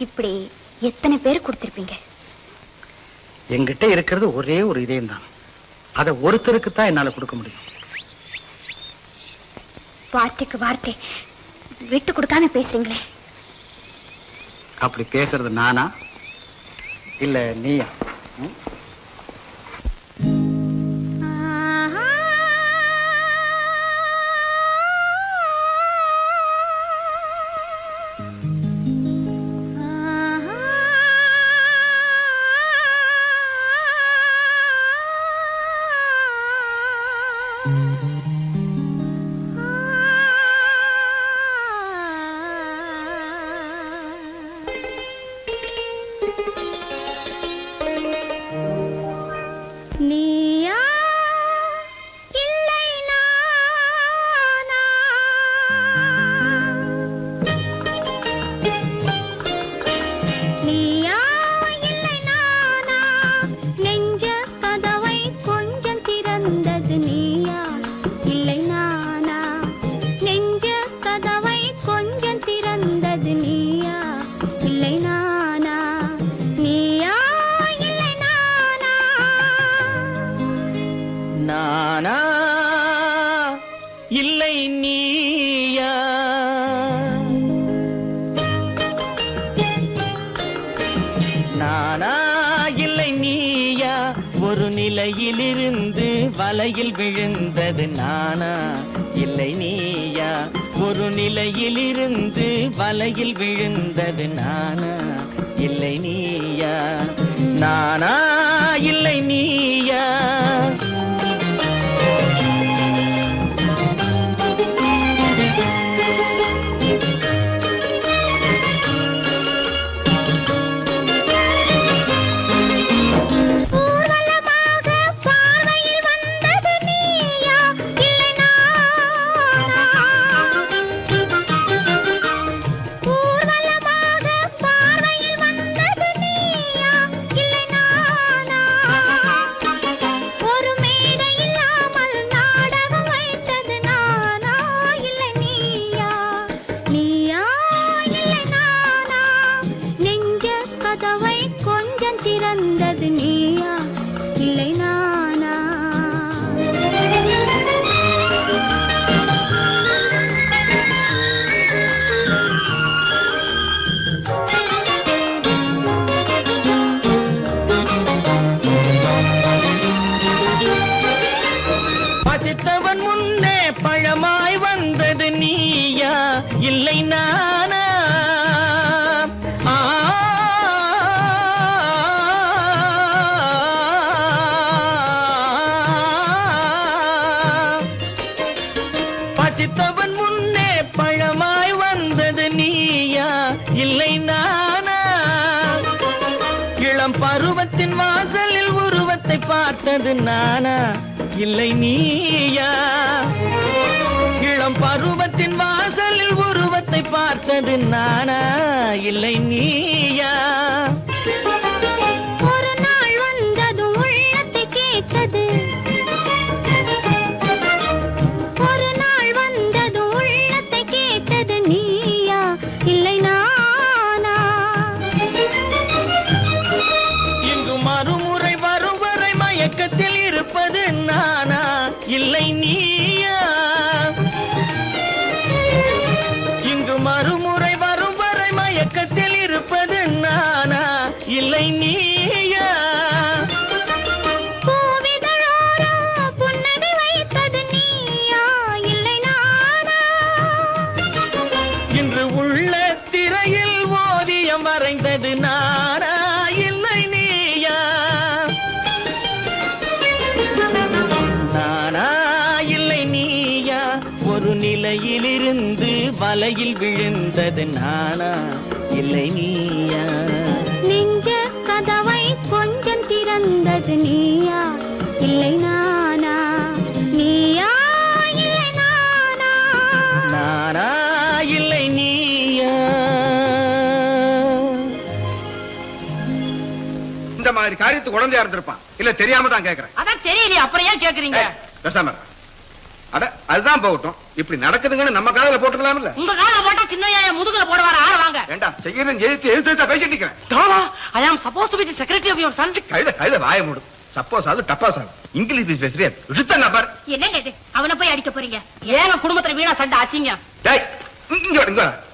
இப்படி எத்தனை பேர் கொடுத்திருப்பீங்க? என்கிட்ட இருக்கிறது ஒரே ஒரு இதயம் தான். அதை ஒருத்தருக்கு தான் என்னால கொடுக்க முடியும். வார்த்தைக்கு வார்த்தை விட்டு கொடுக்காம பேசுறீங்களே. அப்படி பேசுறது நானா இல்ல நீயா? நானா இல்லை நீயா? நானா இல்லை நீயா? ஒரு நிலையிலிருந்து வலையில் விழுந்தது நானா இல்லை நீயா? ஒரு நிலையிலிருந்து வலையில் விழுந்தது நானா இல்லை நீயா? நானா இல்லை நீயா? பசித்தவன் முன்னே பழமாய் வந்தது நீயா இல்லை நானா? பசித்தவன் முன்னே பழமாய் வந்தது நீயா இல்லை நானா? இளம் பருவத்தின் வாசலில் உருவத்தை பார்த்தது நானா இல்லை நீயா? இளம் பருவத்தின் வாசலில் உருவத்தை பார்த்தது நானா இல்லை நீயா? ஒரு நாள் வந்தது உள்ளத்தை கேட்டது, ஒரு நாள் வந்தது உள்ளத்தை கேட்டது நீயா இல்லை நானா? இங்கு மறுமுறை வரும் வரை மயக்கத்தில் இருப்பது நானா இல்லை நீயா? இங்கு மறுமுறை வரும் வரை மயக்கத்தில் இருப்பது நானா இல்லை நீயா? பூவிதழோரோ புன்னகை வைத்தது நீயா இல்லை நானா? இன்று உள்ள திரையில் ஓவியம் வரைந்தது நானா இல்லை நீயா? நானா இல்லை நீயா? ஒரு நிலையிலிருந்து வலையில் விழுந்தது நானா இல்லை நீயா? நெஞ்ச கதவை கொஞ்சம் திறந்தது நீயா இல்லை நானா? நீயா இல்லை நானா? நானா இல்லை நீயா? இந்த மாதிரி காரியத்துக்கு குழந்தையா இருந்திருப்பான் இல்ல தெரியாம தான் கேக்குறேன். அதான் தெரியலையே, அப்புறம் ஏன் கேக்குறீங்க? பேசாம இரு. அட அதுதான் போகட்டும். இப்படி நடக்குதுங்கன்னு நம்ம காதுல போட்டுக்கலாம்ல. உங்க கால போட்டா சின்ன முதுகுல போடுவார ஆள வாங்க. ஏண்டா செய்யணும் எழுத்து பேசிட்டு இருக்கிறேன். தாவா I am supposed to be the secretary of your son. கழுத வாய மூடு. சப்போஸ் அது டப்பாஸ் ஆகும். இங்கிலீஷ் பேசுறியா? விசுத்த நபர். என்னங்க இது அவனை போய் அடிக்க போறீங்க? ஏங்க குடும்பத்துல வீணா சண்டை ஆச்சிங்க? டேய் இங்க வா, இங்க வா.